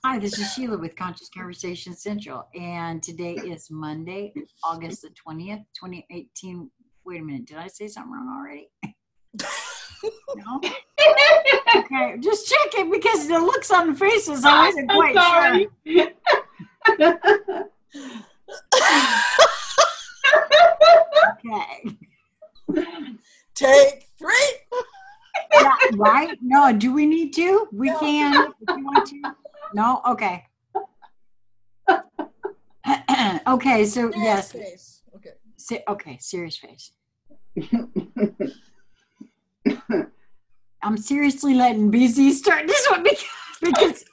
Hi, this is Sheila with Conscious Conversation Central, and today is Monday, August the 20th, 2018. Wait a minute, did I say something wrong already? No? Okay, just check it because the looks on the faces, I wasn't quite sure. Okay. Take 3. Yeah, right? No, do we need to? We can if you want to. No? Okay. Okay, so Serious yes. face. Okay. Okay, serious face. I'm seriously letting BZ start this one because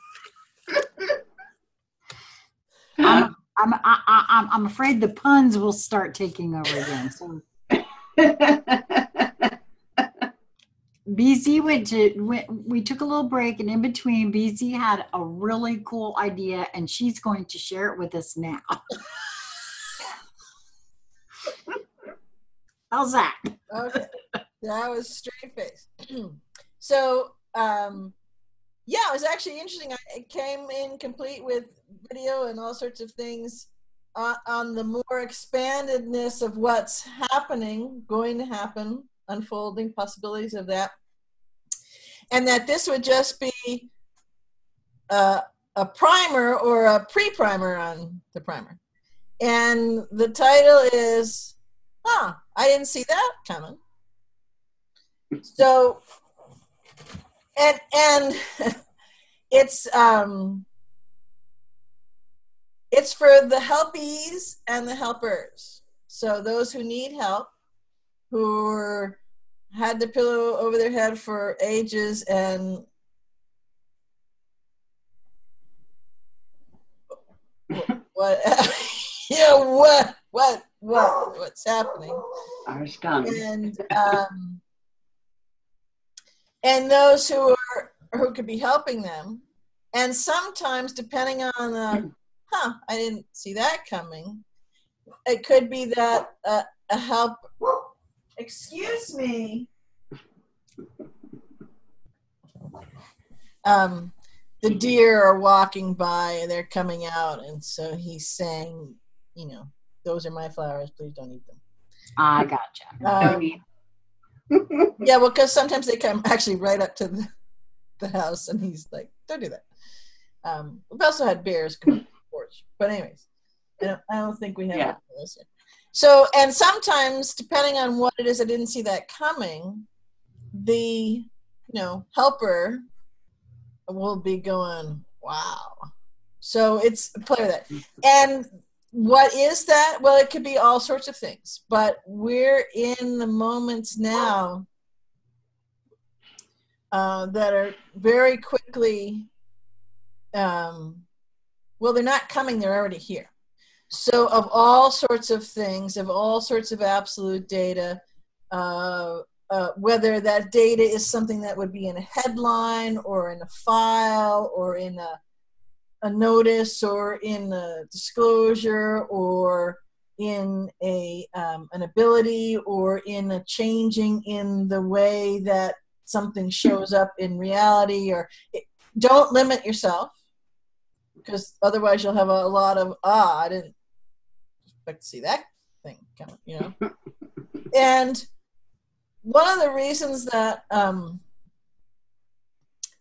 I'm afraid the puns will start taking over again. So BZ we took a little break, and in between, BZ had a really cool idea, and she's going to share it with us now. How's that? Okay. That was straight face. So, yeah, it was actually interesting. It came in complete with video and all sorts of things on the more expandedness of what's happening, going to happen, unfolding possibilities of that. And that this would just be a primer or a pre-primer on the primer. And the title is, I didn't see that coming. So, and it's for the helpees and the helpers. So those who need help, who had the pillow over their head for ages and what what's happening, and those who could be helping them, and sometimes depending on the I didn't see that coming, it could be that a help. Excuse me. The deer are walking by and they're coming out, and so he's saying, those are my flowers, please don't eat them. I gotcha. Yeah, well, because sometimes they come actually right up to the house, and he's like, don't do that. We've also had bears come up to the porch. But anyways, I don't think we have those here. So, and sometimes, depending on what it is, I didn't see that coming, the, helper will be going, wow. So it's a play with that. And what is that? Well, it could be all sorts of things, but we're in the moments now that are very quickly, well, they're not coming, they're already here. So of all sorts of things, of all sorts of absolute data, whether that data is something that would be in a headline or in a file or in a notice or in a disclosure or in an ability or in a changing in the way that something shows up in reality, or don't limit yourself, because otherwise you'll have a lot of, I didn't expect to see that thing coming, And one of the reasons that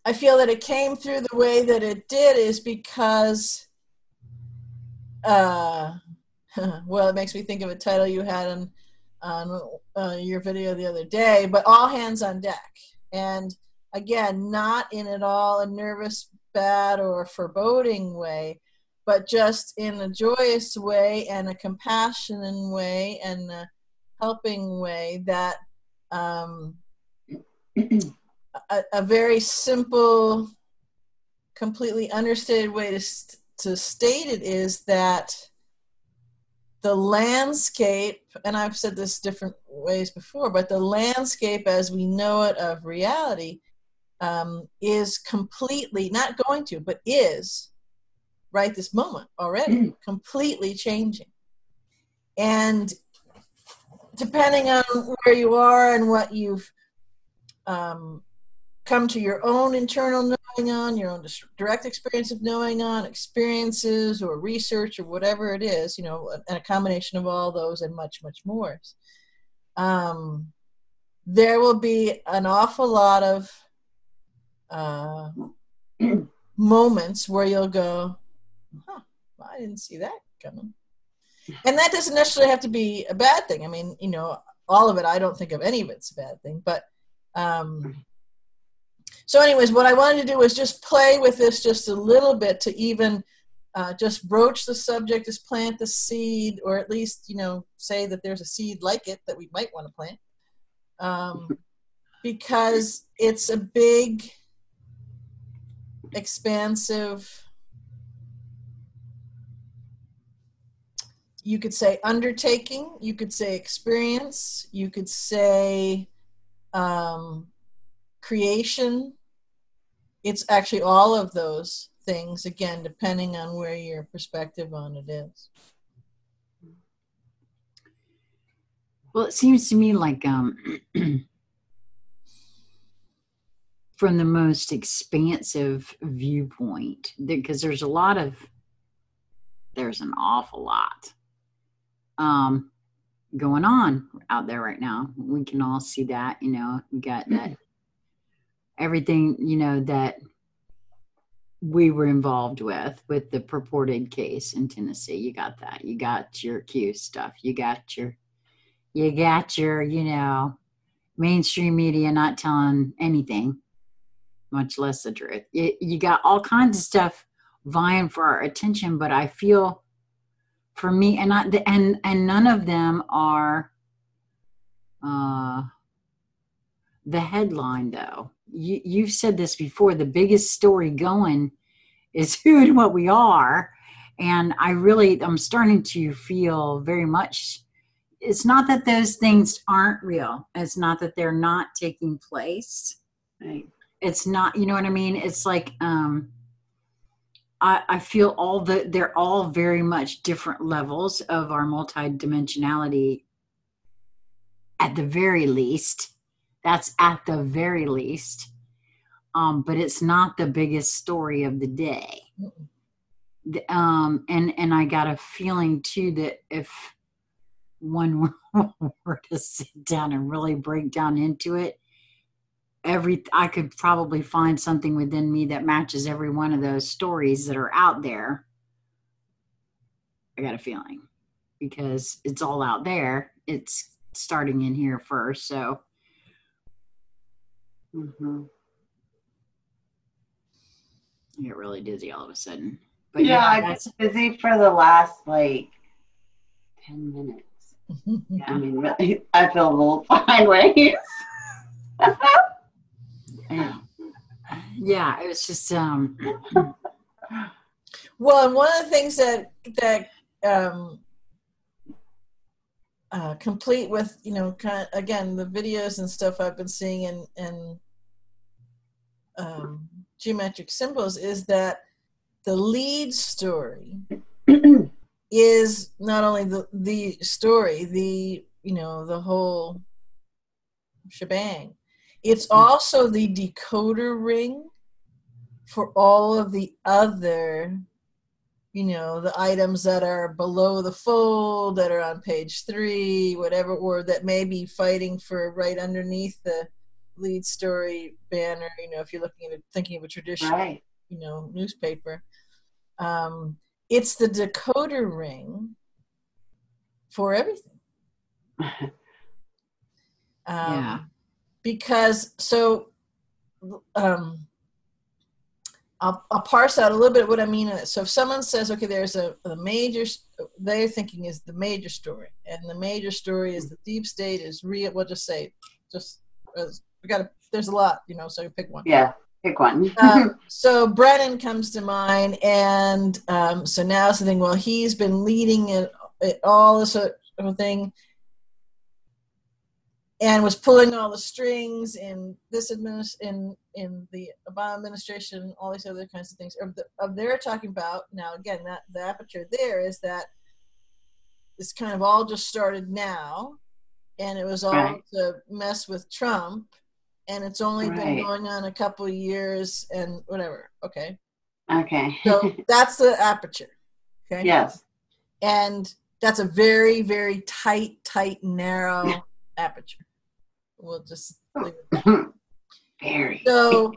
I feel that it came through the way that it did is because, well, it makes me think of a title you had on your video the other day, but all hands on deck. And again, not in at all a nervous, bad, or foreboding way, but just in a joyous way and a compassionate way and a helping way that a very simple, completely understated way to state it is that the landscape, and I've said this different ways before, but the landscape as we know it of reality is completely, not going to, but is, right this moment already, completely changing. And depending on where you are and what you've come to your own internal knowing on, your own direct experience of knowing on, experiences or research or whatever it is, and a combination of all those and much, much more. There will be an awful lot of moments where you'll go, well, I didn't see that coming. And that doesn't necessarily have to be a bad thing. I mean, all of it, I don't think of any of it's a bad thing. But so anyways, what I wanted to do was just play with this just a little bit to even just broach the subject, just plant the seed, or at least, say that there's a seed like it that we might want to plant. Because it's a big, expansive, you could say undertaking, you could say experience, you could say creation. It's actually all of those things, again, depending on where your perspective on it is. Well, it seems to me like from the most expansive viewpoint, because there's an awful lot going on out there right now. We can all see that, we got that everything, that we were involved with the purported case in Tennessee. You got that. You got your Q stuff. You got your, mainstream media not telling anything, much less the truth. You got all kinds of stuff vying for our attention, but I feel for me, and none of them are the headline, though. You've said this before, the biggest story going is who and what we are. And I'm starting to feel very much, it's not that those things aren't real. It's not that they're not taking place. Right. It's not, you know what I mean? It's like, I feel they're all very much different levels of our multidimensionality at the very least. That's at the very least. But it's not the biggest story of the day. And I got a feeling too that if one were to sit down and really break down into it, I could probably find something within me that matches every one of those stories that are out there. I got a feeling, because it's all out there. It's starting in here first. So I get really dizzy all of a sudden. But yeah, I've been busy for the last 10 minutes. Yeah. I mean, really, I feel a little sideways. Yeah, it was just well, and one of the things that complete with kind of, again, the videos and stuff I've been seeing in geometric symbols is that the lead story is not only the story, the whole shebang. It's also the decoder ring for all of the other, the items that are below the fold, that are on page 3, whatever, or that may be fighting for right underneath the lead story banner. If you're thinking of a traditional, right, newspaper, it's the decoder ring for everything. Yeah. Because I'll parse out a little bit what I mean. So if someone says, okay, there's a major, they're thinking is the major story, and the major story is the deep state is real. We'll just say, there's a lot, so you pick one. Yeah, pick one. So Brennan comes to mind, and so now it's the thing, well, he's been leading it all this sort of thing, and was pulling all the strings in this in the Obama administration, all these other kinds of things. They're talking about now, again, that the aperture there is that it's kind of all just started now, and it was all right to mess with Trump, and it's only been Right. going on a couple of years and whatever. Okay. Okay. So that's the aperture. Okay. Yes. And that's a very, very tight, narrow aperture. We'll just leave it at that. Very. So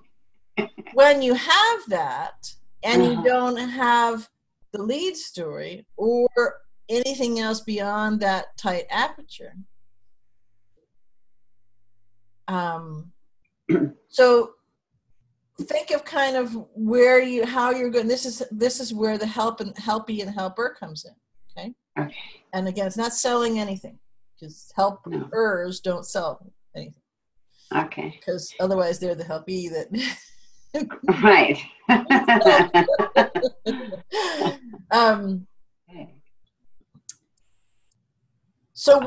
when you have that and you don't have the lead story or anything else beyond that tight aperture, so think of kind of how you're going. This is where the helpee and helper comes in. Okay. Okay. And again, it's not selling anything, because helpers don't sell anything. Okay. Because otherwise they're the helpee that. Right. So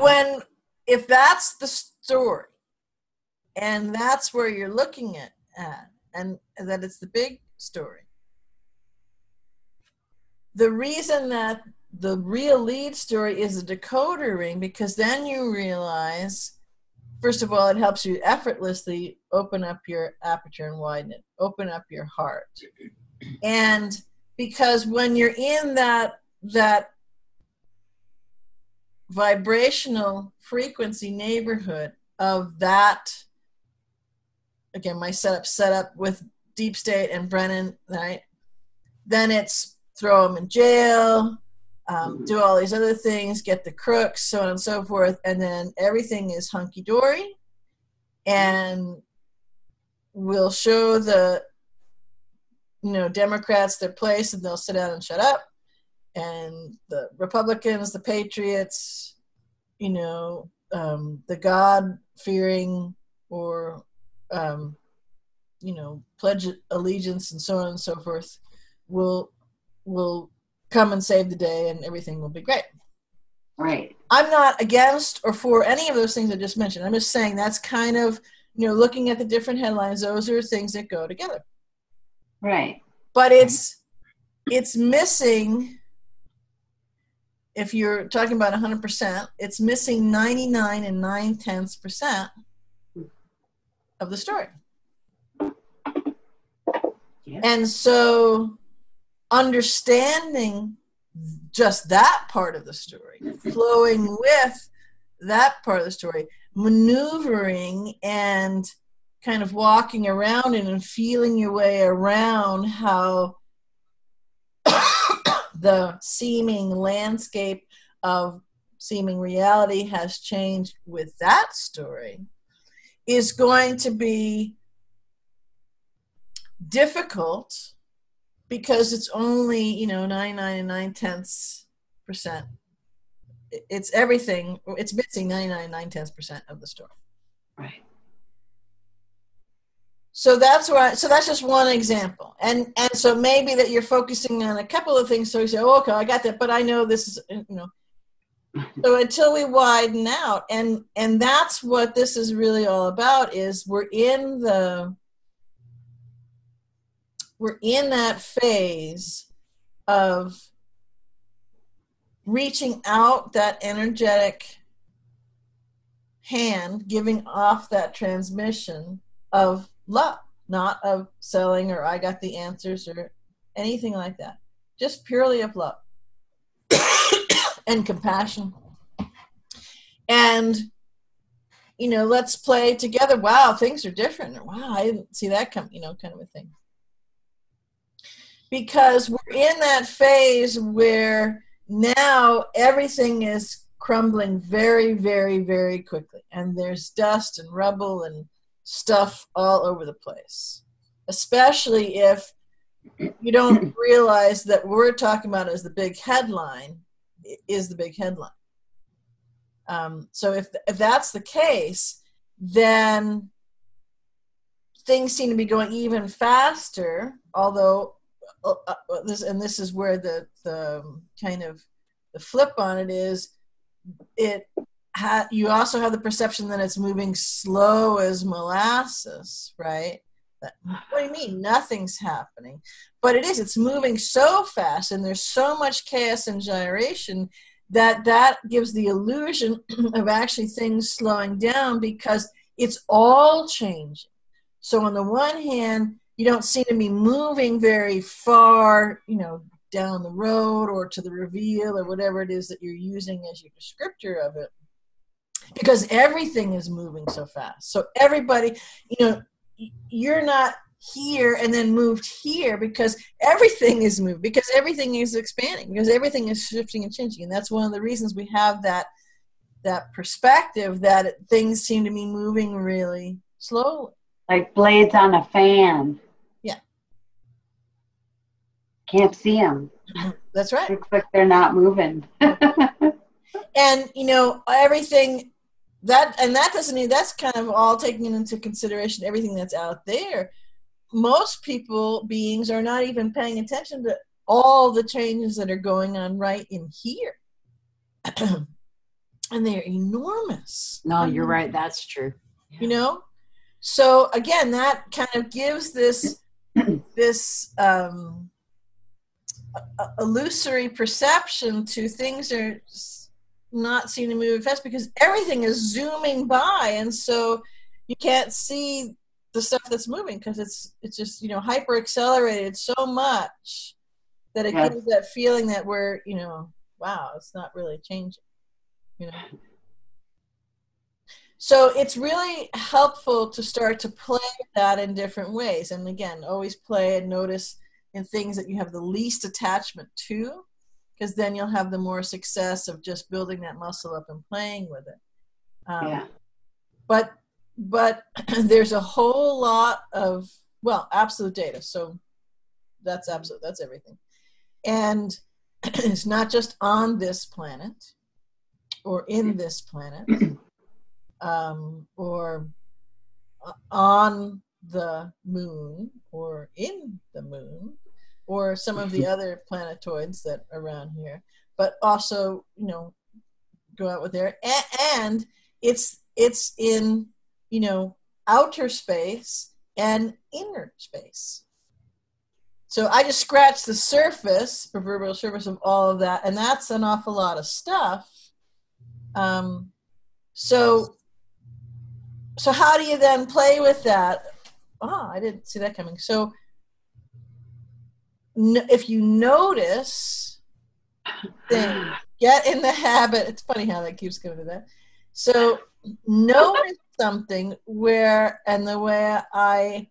if that's the story, and that's where you're looking at, and that it's the big story, the reason that the real lead story is a decoder ring, because then you realize, first of all, it helps you effortlessly open up your aperture and widen it, open up your heart. And because when you're in that vibrational frequency neighborhood of that, again, my setup with Deep State and Brennan, right? Then it's throw them in jail, do all these other things, get the crooks, so on and so forth, and then everything is hunky-dory, and we'll show the Democrats their place, and they'll sit down and shut up, and the Republicans, the patriots, the God-fearing or pledge allegiance and so on and so forth will come and save the day, and everything will be great. Right. I'm not against or for any of those things I just mentioned. I'm just saying that's kind of, looking at the different headlines, those are things that go together. Right. But it's missing, if you're talking about 100%, it's missing 99 9/10% of the story. Yeah. And so understanding just that part of the story, flowing with that part of the story, maneuvering and kind of walking around it and feeling your way around how the seeming landscape of seeming reality has changed with that story is going to be difficult, because it's only 99 9/10%. It's everything. It's missing 99 9/10% of the story. Right. So that's just one example, and so maybe that you're focusing on a couple of things. So you say, oh, okay, I got that, but I know this is So until we widen out, and that's what this is really all about. Is we're in that phase of reaching out that energetic hand, giving off that transmission of love, not of selling or I got the answers or anything like that. Just purely of love and compassion. And, let's play together. Wow, things are different. Or, wow, I didn't see that come, kind of a thing. Because we're in that phase where now everything is crumbling very, very, very quickly. And there's dust and rubble and stuff all over the place. Especially if you don't realize that what we're talking about as the big headline is the big headline. So if that's the case, then things seem to be going even faster, although this is where the kind of the flip on it is, you also have the perception that it's moving slow as molasses, right? What do you mean? Nothing's happening. But it is. It's moving so fast, and there's so much chaos and gyration that gives the illusion of actually things slowing down, because it's all changing. So on the one hand, you don't seem to be moving very far, down the road or to the reveal or whatever it is that you're using as your descriptor of it, because everything is moving so fast. So everybody, you're not here and then moved here, because everything is moving, because everything is expanding, because everything is shifting and changing. And that's one of the reasons we have that perspective that things seem to be moving really slowly. Like blades on a fan. Yeah. Can't see them. That's right. Looks like they're not moving. And, everything that doesn't mean, that's kind of all taking into consideration everything that's out there. Most beings are not even paying attention to all the changes that are going on right in here. And they're enormous. No, you're right. That's true. So again, that kind of gives this illusory perception to things are not seen to move fast, because everything is zooming by, and so you can't see the stuff that's moving, because it's just hyper accelerated so much that it gives that feeling that we're wow, it's not really changing. So it's really helpful to start to play with that in different ways. And again, always play and notice in things that you have the least attachment to, because then you'll have the more success of just building that muscle up and playing with it. But there's a whole lot of, absolute data. So that's absolute, that's everything. And it's not just on this planet or in this planet. Or on the moon, or in the moon, or some of the other planetoids that are around here, but also, go out with there. And it's in, outer space and inner space. So I just scratched the surface, proverbial surface of all of that, and that's an awful lot of stuff. So how do you then play with that? Oh, I didn't see that coming. So if you notice things, get in the habit. It's funny how that keeps coming to that. So notice something where, and the way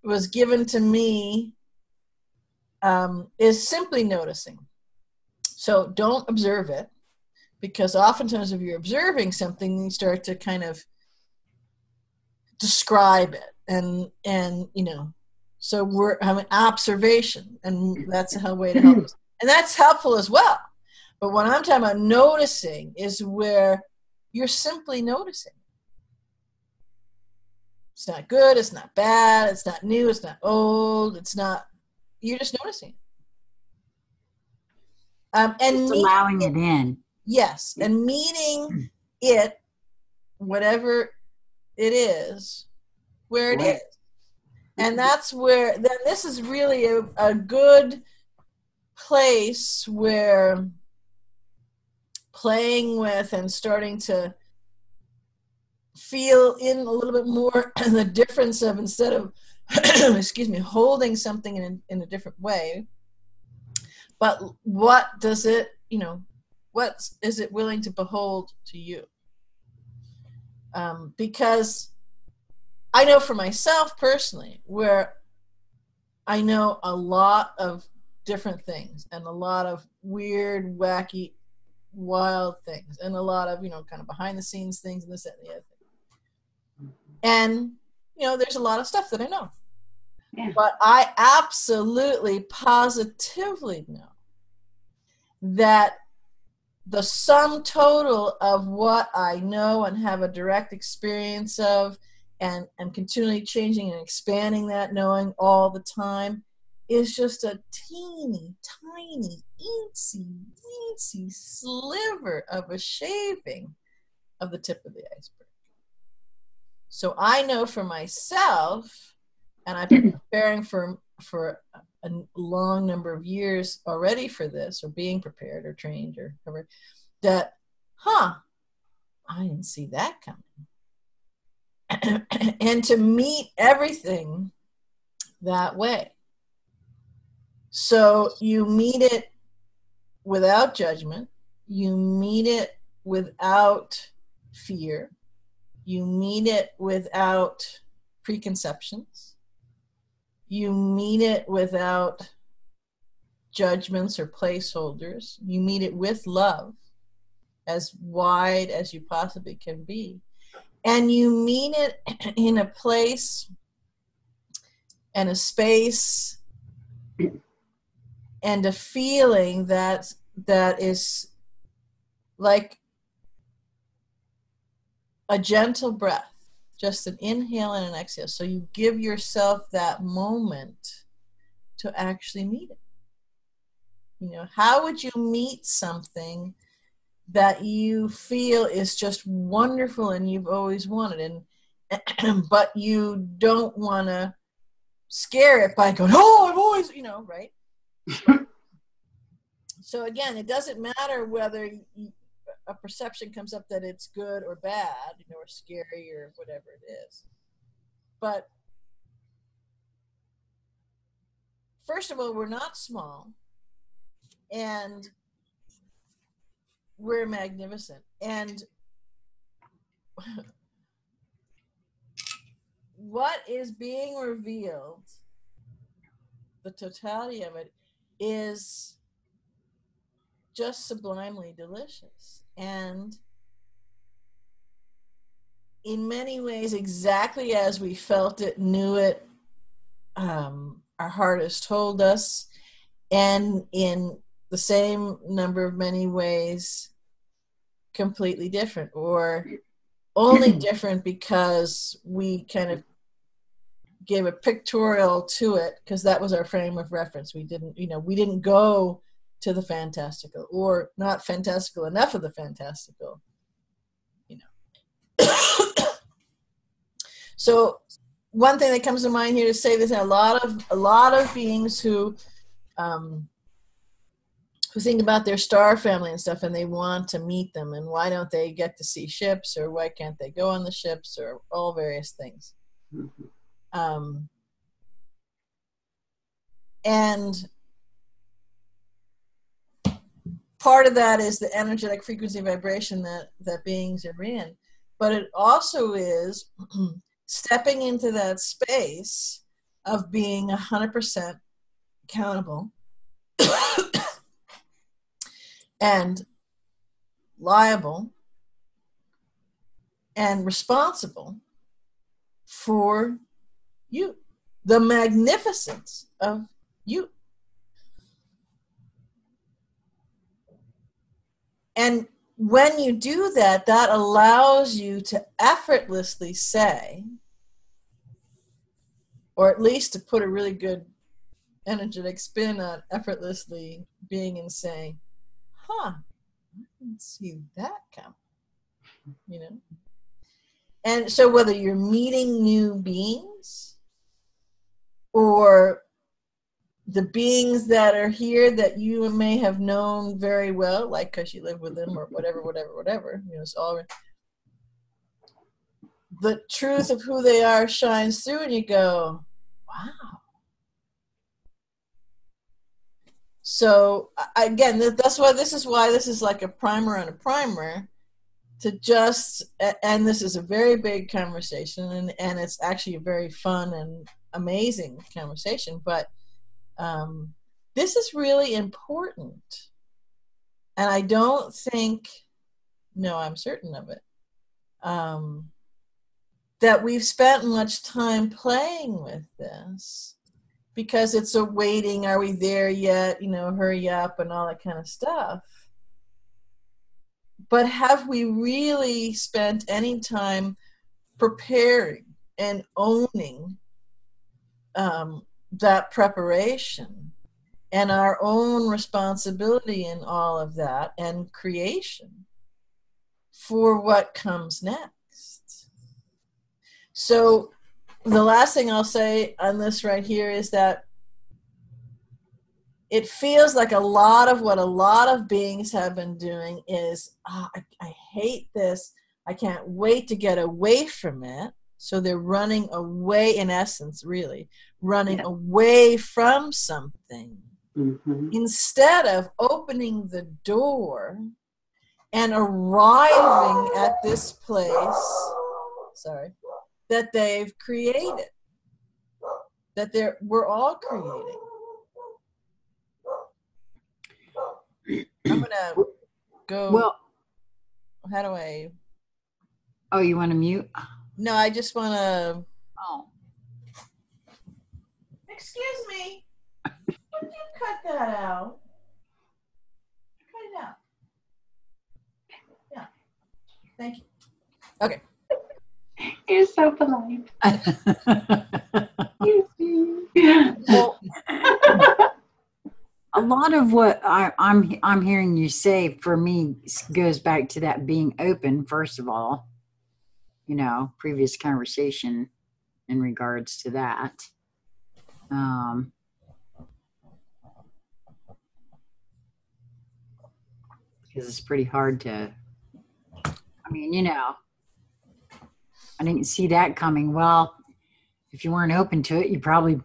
was given to me is simply noticing. So don't observe it. Because oftentimes if you're observing something, you start to kind of describe it. And so we're having observation, and that's a way to help us. And that's helpful as well. But what I'm talking about noticing is where you're simply noticing. It's not good, it's not bad, it's not new, it's not old, you're just noticing. And just allowing it in. Yes, and meeting it, whatever it is, where it is. And that's where, then this is really a good place where playing with and starting to feel in a little bit more the difference of, instead of, holding something in a different way, but what does it, what is it willing to behold to you? Because I know for myself personally, where I know a lot of different things and a lot of weird, wacky, wild things, and a lot of, kind of behind the scenes things and this, that, and the other thing. And, there's a lot of stuff that I know. Yeah. But I absolutely, positively know that the sum total of what I know and have a direct experience of, and continually changing and expanding that knowing all the time, is just a teeny, tiny, eensy sliver of a shaving of the tip of the iceberg. So I know for myself, and I've been preparing for a long number of years already for this, or being prepared or trained or whatever, that, I didn't see that coming. and to meet everything that way. So you meet it without judgment. You meet it without fear. You meet it without preconceptions. You meet it without judgments or placeholders. You meet it with love, as wide as you possibly can be. And you meet it in a place and a space and a feeling that is like a gentle breath, just an inhale and an exhale. So you give yourself that moment to actually meet it. You know, how would you meet something that you feel is just wonderful and you've always wanted, and but you don't want to scare it by going, oh, I've always, you know, right? So again, it doesn't matter whether a perception comes up that it's good or bad, you know, or scary or whatever it is. But first of all, we're not small, and we're magnificent. And what is being revealed, the totality of it, is just sublimely delicious. And in many ways, exactly as we felt it, knew it, our heart has told us, and in the same number of many ways, completely different, or only different because we kind of gave a pictorial to it, because that was our frame of reference. We didn't go to the fantastical, or not fantastical enough of the fantastical, you know. So one thing that comes to mind here to say this, a lot of beings who think about their star family and stuff, and they want to meet them, and why don't they get to see ships, or why can't they go on the ships, or all various things. And part of that is the energetic frequency vibration that beings are in, but it also is stepping into that space of being 100% accountable and liable and responsible for you, the magnificence of you. And when you do that, that allows you to effortlessly say, or at least to put a really good energetic spin on effortlessly being and saying, I didn't see that come, you know? And so whether you're meeting new beings, or the beings that are here that you may have known very well, like because you live with them, or whatever, you know, it's all, the truth of who they are shines through, and you go, wow. So again, this is why this is like a primer on a primer, to just, and this is a very big conversation, and it's actually a very fun and amazing conversation, but this is really important. And I don't think, no, I'm certain of it, that we've spent much time playing with this, because it's a waiting, are we there yet, you know, hurry up and all that kind of stuff. But have we really spent any time preparing and owning that preparation and our own responsibility in all of that, and creation for what comes next? So the last thing I'll say on this right here is that it feels like a lot of what a lot of beings have been doing is, I hate this, I can't wait to get away from it. So they're running away, in essence, really, running away from something instead of opening the door and arriving at this place, that they've created, that we're all creating. I'm gonna go. Well, how do I? Oh, you want to mute? No, I just want to. Oh. Excuse me. Would you cut that out? Cut it out. Yeah. Thank you. Okay. You're so polite. Well, a lot of what I'm hearing you say for me goes back to that being open. First of all, you know, previous conversation in regards to that. Because it's pretty hard to. I mean, you know, I didn't see that coming. Well, if you weren't open to it, you probably,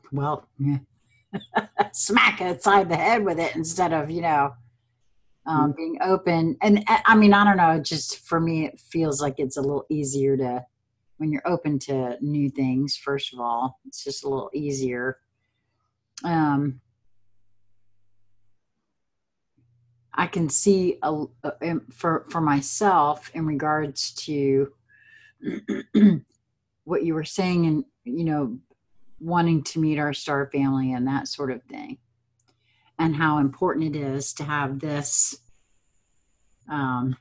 smack it upside the head with it instead of, you know, being open. And I mean, I don't know, just for me, it feels like it's a little easier to, when you're open to new things, first of all, it's just a little easier. I can see for myself in regards to what you were saying, and, you know, wanting to meet our star family and that sort of thing, and how important it is to have this at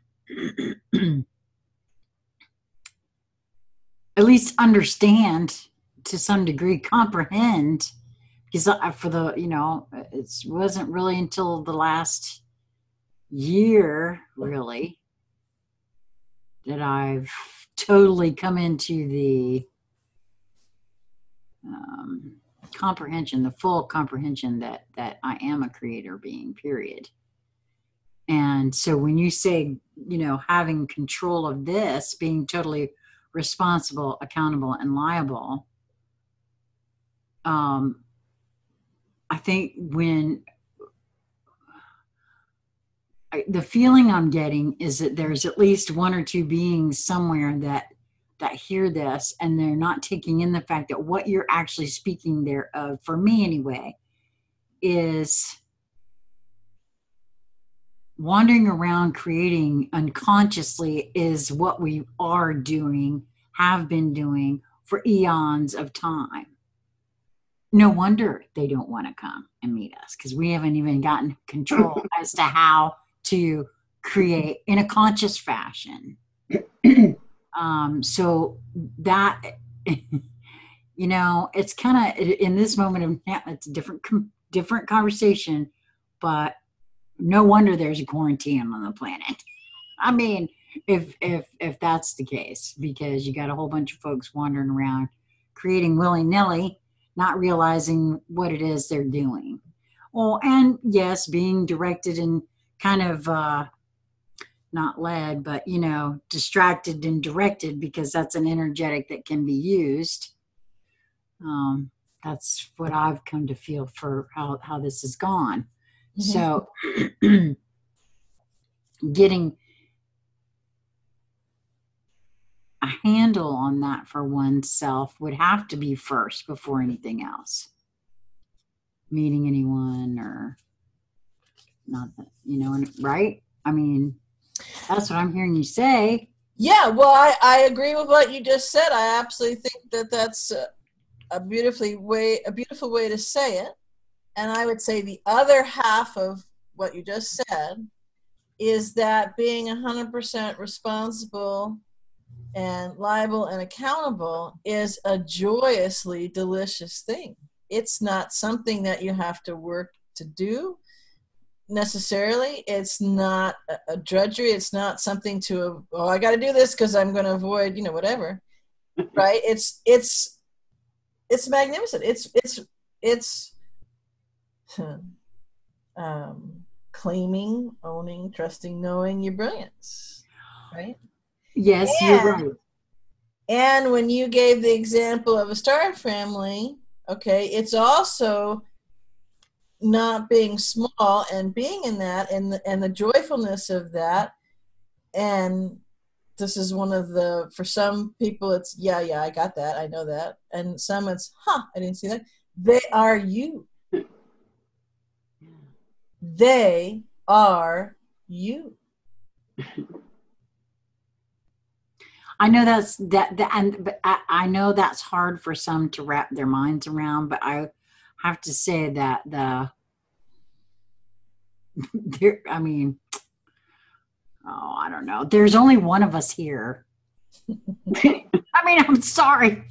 least understand, to some degree, comprehend, because for the, you know, it wasn't really until the last year, really, that I've totally come into the comprehension, the full comprehension that I am a creator being, period. And so when you say, you know, having control of this, being totally responsible, accountable, and liable, I think when the feeling I'm getting is that there's at least one or two beings somewhere that hear this, and they're not taking in the fact that what you're actually speaking there of, for me anyway, is wandering around creating unconsciously is what we are doing, have been doing for eons of time. No wonder they don't want to come and meet us, because we haven't even gotten control as to how to create in a conscious fashion. So that, you know, it's kind of, in this moment of, it's a different conversation, but no wonder there's a quarantine on the planet. I mean, if that's the case, because you got a whole bunch of folks wandering around creating willy-nilly, not realizing what it is they're doing. Well, and yes, being directed and kind of not led, but, you know, distracted and directed, because that's an energetic that can be used. That's what I've come to feel for how this has gone. So getting a handle on that for oneself would have to be first before anything else. Meeting anyone or not, that, you know, right? I mean, that's what I'm hearing you say. Yeah, well, I agree with what you just said. I absolutely think that that's a beautiful way to say it. And I would say the other half of what you just said is that being 100% responsible and liable and accountable is a joyously delicious thing. It's not something that you have to work to do necessarily. It's not a drudgery. It's not something to, oh, I got to do this because I'm going to avoid, you know, whatever. Right? It's magnificent. It's claiming, owning, trusting, knowing your brilliance. Right? Yes, you're right. And when you gave the example of a star family, okay, it's also not being small and being in that and the joyfulness of that. And this is one of the, for some people it's, yeah, I got that, I know that. And some it's, I didn't see that. They are you. They are you. I know but I know that's hard for some to wrap their minds around, but I have to say that I don't know. There's only one of us here. I'm sorry.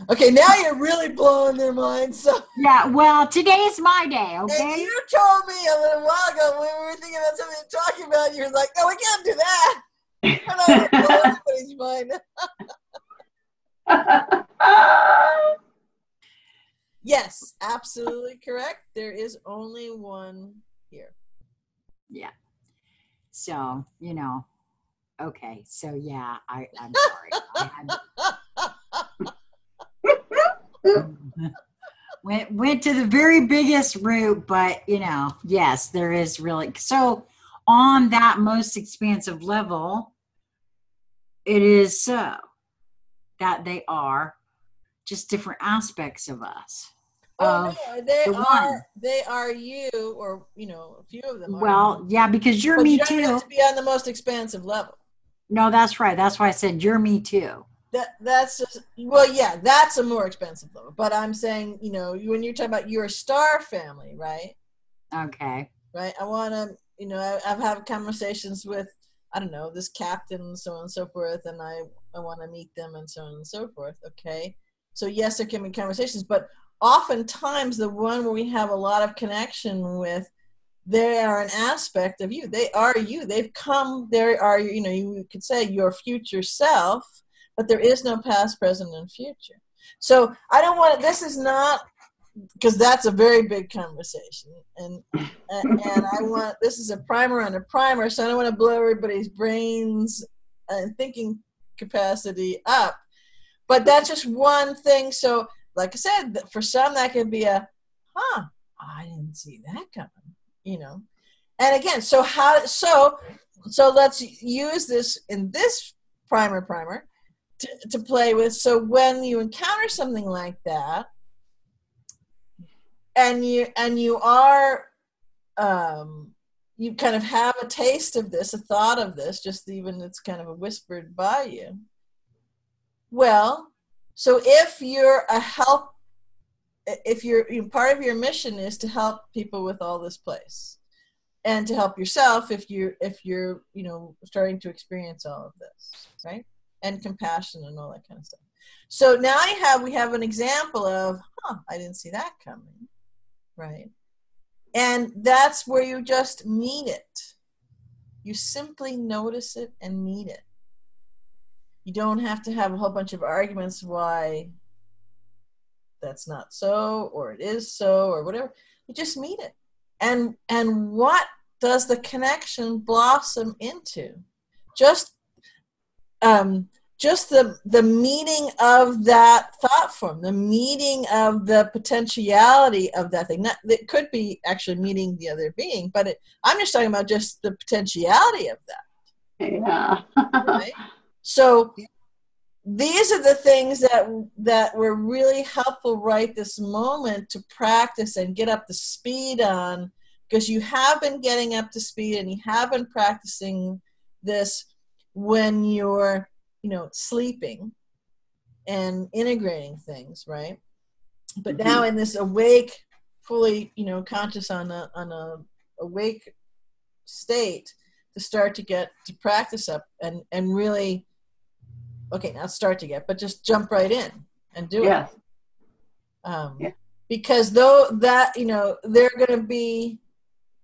Okay, now you're really blowing their minds. So. Yeah, well, today's my day, okay? And you told me a little while ago when we were thinking about something to talk about, you're like, no, we can't do that. I'm not going to blow anybody's mind. Yes, absolutely correct. There is only one here. Yeah. So, okay. So, yeah, I'm sorry. Went to the very biggest route, but, yes, there is really. So, on that most expansive level, it is so that they are just different aspects of us. Oh, no, they are you, or, a few of them are. Well, yeah, because you're me too. You don't have to be on the most expansive level. No, that's right. That's why I said you're me too. That's just, well, yeah, that's a more expensive level. But I'm saying, when you're talking about your star family, right? Okay. Right. I want to, I've had conversations with, I don't know, this captain and so on and so forth, and I want to meet them and so on and so forth. Okay. So yes, there can be conversations, but oftentimes the one where we have a lot of connection with, they are an aspect of you. They are you. They've come, they are, you could say your future self, but there is no past, present, and future. So I don't want to, this is not, because that's a very big conversation. And I want, this is a primer on a primer, so I don't want to blow everybody's brains and thinking capacity up. But that's just one thing. So like I said, for some that could be a, I didn't see that coming, And again, so let's use this in this primer to play with. So when you encounter something like that, and you are, you kind of have a taste of this, a thought of this, just even it's kind of whispered by you. Well, so if you're part of your mission is to help people with all this place, and to help yourself if you're starting to experience all of this, right? And compassion and all that kind of stuff. So now we have an example of, I didn't see that coming, right? And that's where you just meet it. You simply notice it and meet it. You don't have to have a whole bunch of arguments why that's not so, or it is so, or whatever. You just meet it. And what does the connection blossom into? Just the meeting of that thought form, the meeting of the potentiality of that thing. It could be actually meeting the other being, but I'm just talking about just the potentiality of that. Yeah. Right? So these are the things that were really helpful right this moment to practice and get up to speed on, because you have been getting up to speed and you have been practicing this when you're sleeping and integrating things, right? But now in this awake, fully, conscious on a awake state, to start to get to practice up and really, okay, not start to get, but just jump right in and do it. Because though that, there are going to be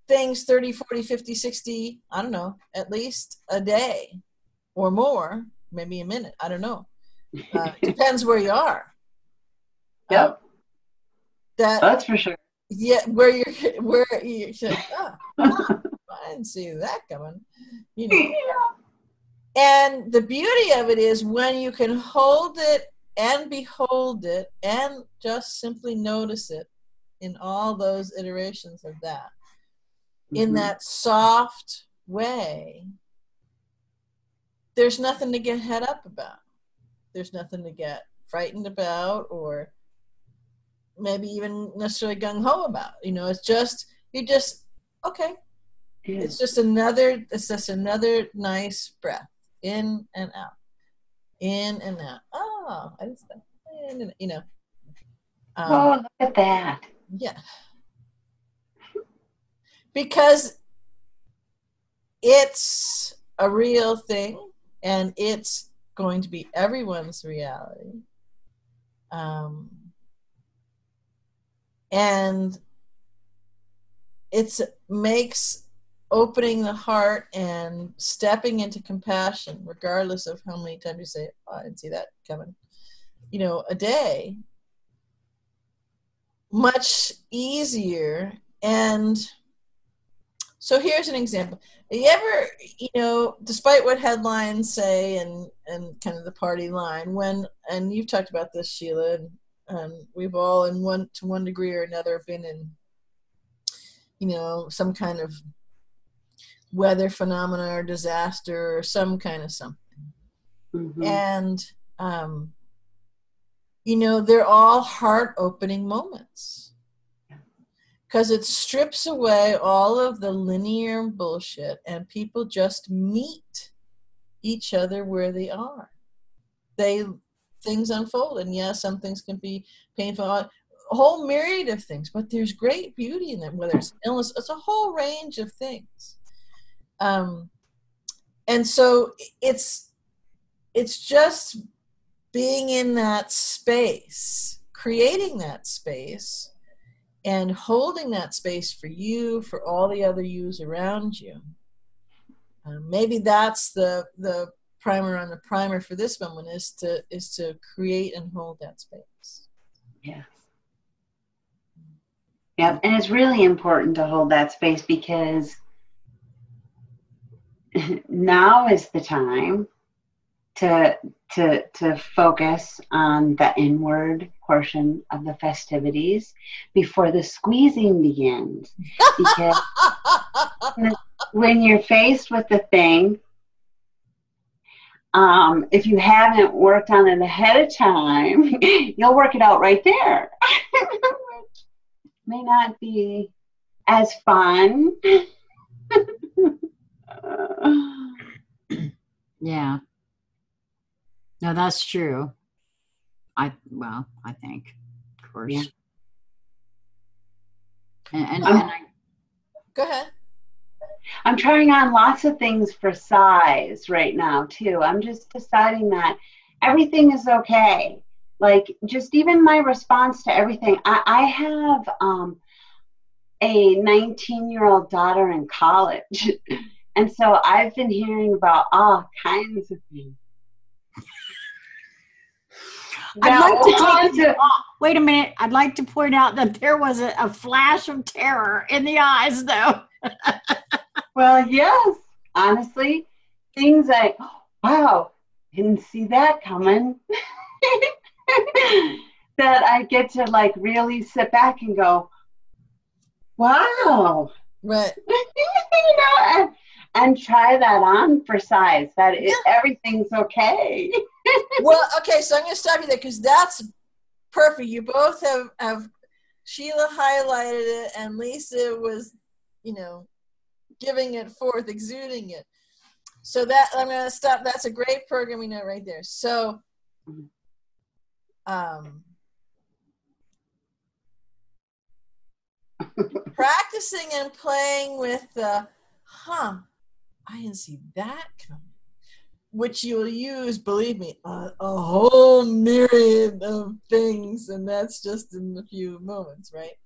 things 30, 40, 50, 60, I don't know, at least a day or more, maybe a minute, I don't know. Depends where you are. Yep. That's for sure. Yeah, where you should, I didn't see that coming. And the beauty of it is when you can hold it and behold it and just simply notice it in all those iterations of that, in that soft way, there's nothing to get head up about. There's nothing to get frightened about, or maybe even necessarily gung-ho about. It's just, okay. It's just another nice breath. In and out. In and out. Oh, I just, oh, look at that. Yeah. Because it's a real thing, and it's going to be everyone's reality. And it makes opening the heart and stepping into compassion, regardless of how many times you say, oh, I didn't see that coming, a day, much easier. And so here's an example. You ever, despite what headlines say and kind of the party line, and you've talked about this, Sheila, and we've all to one degree or another been in, some kind of weather phenomena or disaster or some kind of something. And, they're all heart-opening moments. Because it strips away all of the linear bullshit, and people just meet each other where they are. Things unfold, and yes, some things can be painful, a whole myriad of things, but there's great beauty in them, whether it's illness, it's a whole range of things. And so it's just being in that space, creating that space, and holding that space for you, for all the other yous around you. Maybe that's the primer on the primer for this moment, is to create and hold that space. Yes. Yeah, and it's really important to hold that space, because now is the time to focus on the inward portion of the festivities before the squeezing begins. Because when you're faced with the thing, if you haven't worked on it ahead of time, you'll work it out right there. Which may not be as fun. Yeah. No, that's true. I think, of course. Yeah. And Go ahead. I'm trying on lots of things for size right now, too. I'm just deciding that everything is okay. Like, just even my response to everything. I have a 19-year-old daughter in college. And so I've been hearing about all kinds of things. Wait a minute. I'd like to point out that there was a flash of terror in the eyes, though. Well, yes. Honestly, things like, wow, didn't see that coming. That I get to like really sit back and go, wow. Right. And try that on for size. Everything's okay. Well, okay, so I'm going to stop you there, because that's perfect. You both have Sheila highlighted it, and Lisa was, giving it forth, exuding it. So that, I'm going to stop. That's a great programming note right there. So, practicing and playing with the, I didn't see that coming, which you'll use, believe me, a whole myriad of things, and that's just in a few moments, right?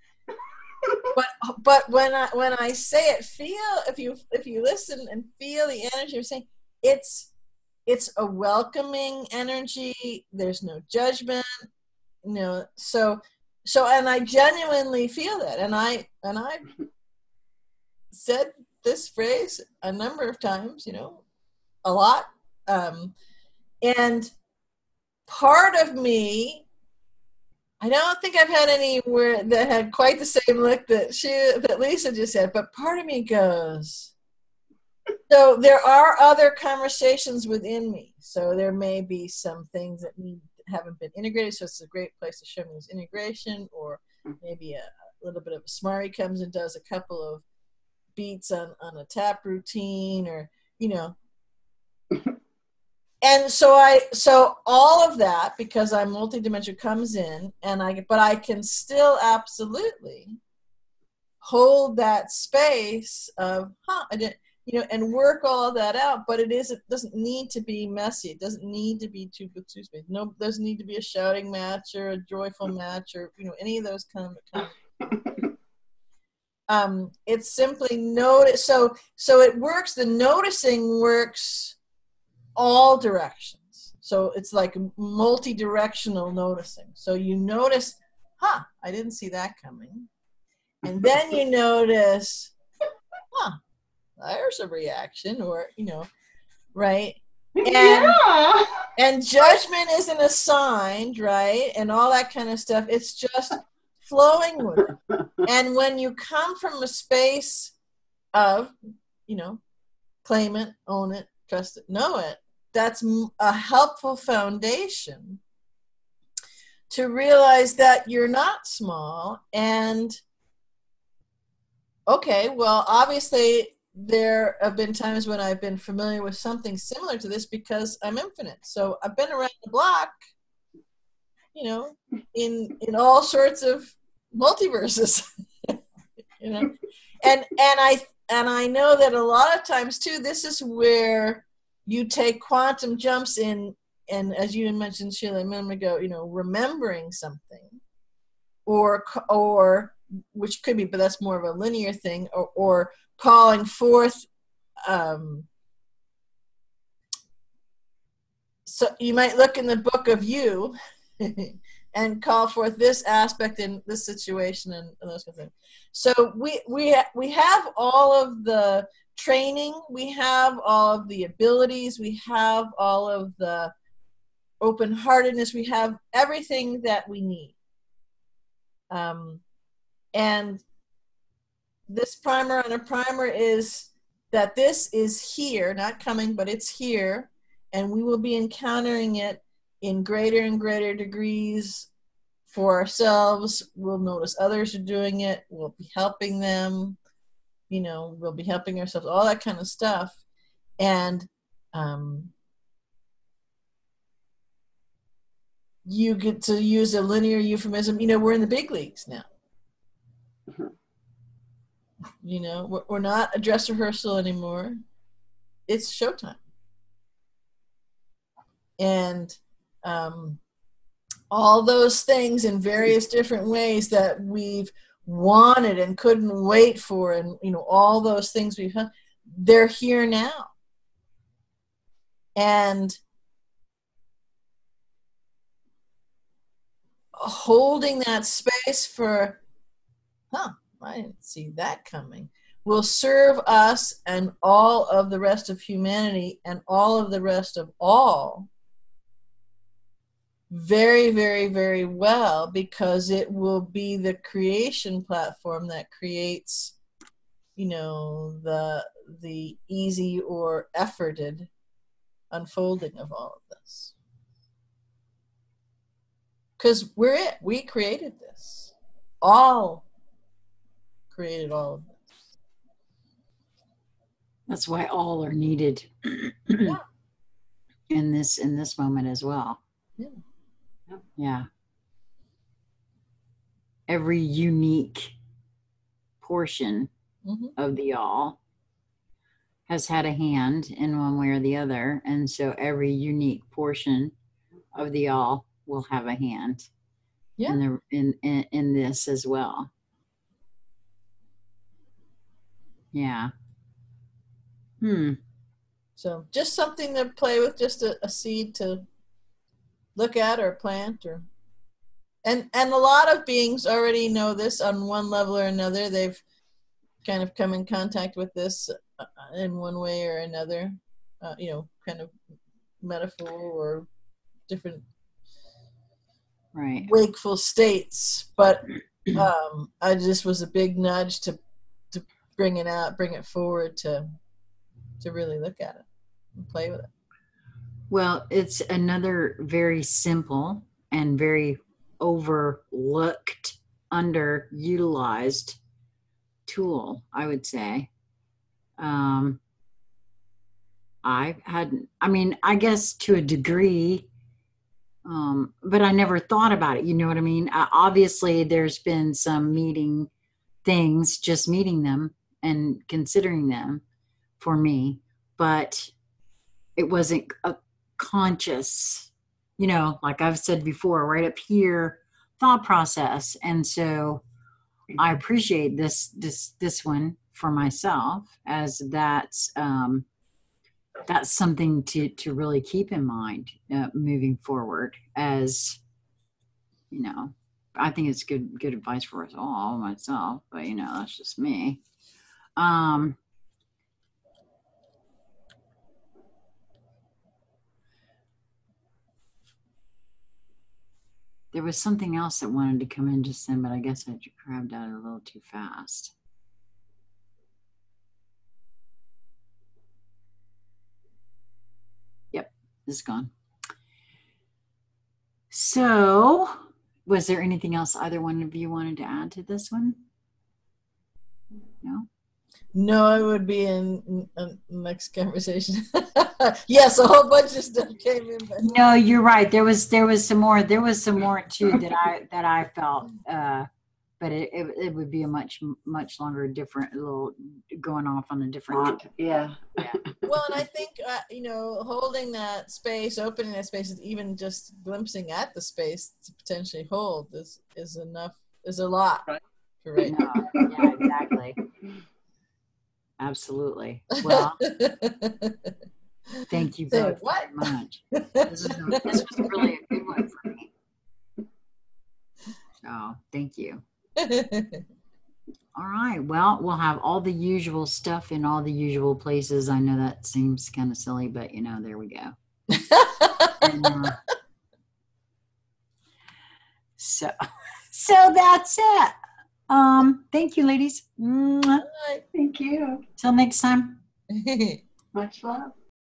But when I say it, feel, if you listen and feel the energy, I'm saying it's a welcoming energy. There's no judgment, So and I genuinely feel that, and I said this phrase a number of times, a lot And part of me, I don't think I've had anywhere that had quite the same look that Lisa just said, but part of me goes, so there are other conversations within me. So there may be some things that haven't been integrated. So it's a great place to show me this integration, or maybe a little bit of a smarty comes and does a couple of beats on a tap routine, or, you know. And so all of that, because I'm multidimensional, comes in, but I can still absolutely hold that space of, I didn't, you know, and work all of that out. But it doesn't need to be messy. It doesn't need to be two space. No, doesn't need to be a shouting match or a joyful match, or, you know, any of those kind of it's simply notice. So it works. The noticing works all directions. So it's like multi-directional noticing. So you notice, I didn't see that coming. And then you notice, there's a reaction, or, you know, right? And judgment isn't assigned, right? And all that kind of stuff. It's just flowing with it. And when you come from a space of, you know, claim it, own it, trust it, know it, that's a helpful foundation to realize that you're not small. And okay, well, obviously there have been times when I've been familiar with something similar to this because I'm infinite. So I've been around the block, you know, in all sorts of multiverses, you know, and I know that a lot of times too, this is where you take quantum jumps in, and as you mentioned, Sheila, a minute ago, you know, remembering something, or which could be, but that's more of a linear thing, or calling forth. So you might look in the book of you and call forth this aspect in this situation and those kinds of things. So we have all of the training, we have all of the abilities, we have all of the open-heartedness, we have everything that we need. And this primer on a primer is that this is here, not coming, but it's here, and we will be encountering it in greater and greater degrees for ourselves. We'll notice others are doing it. We'll be helping them. You know, we'll be helping ourselves, all that kind of stuff. And you get to use a linear euphemism. You know, we're in the big leagues now. You know, we're not a dress rehearsal anymore. It's showtime. And all those things in various different ways that we've wanted and couldn't wait for, and, you know, all those things we've had, they're here now. And holding that space for, I didn't see that coming, will serve us and all of the rest of humanity and all of the rest of all very, very, very well, because it will be the creation platform that creates, you know, the easy or efforted unfolding of all of this. Because we created this. All created all of this. That's why all are needed Yeah. in this moment as well. Yeah. Yeah. Every unique portion of the all has had a hand in one way or the other, and so every unique portion of the all will have a hand in this as well. Yeah. So just something to play with, just a seed to look at or plant, or and a lot of beings already know this on one level or another. They've kind of come in contact with this in one way or another, you know, kind of metaphor or different right. wakeful states, but I just was a big nudge to bring it forward, to really look at it and play with it. Well, it's another very simple and very overlooked, underutilized tool, I would say. I guess to a degree, but I never thought about it. You know what I mean? Obviously, there's been some meeting them and considering them for me, but it wasn't a conscious, like I've said before, right up here, thought process. And so I appreciate this one for myself, as that's something to really keep in mind moving forward. As I think it's good advice for us all, myself, but that's just me. There was something else that wanted to come in just then, but I guess I grabbed at it a little too fast. Yep, it's gone. So, was there anything else either one of you wanted to add to this one? No? No, I would be in next conversation. Yes, a whole bunch of stuff came in. But no, you're right. There was some more. There was some more too that I felt. But it would be a much longer, different, little going off on a different. Yeah. Well, and I think holding that space, opening that space, even just glimpsing at the space to potentially hold is enough. Is a lot. Right. Yeah, exactly. Absolutely. Well, thank you both very much. This was really a good one for me. So thank you. All right. Well, we'll have all the usual stuff in all the usual places. I know that seems kind of silly, but there we go. And, so that's it. Thank you, ladies. Thank you. Till next time. Much love.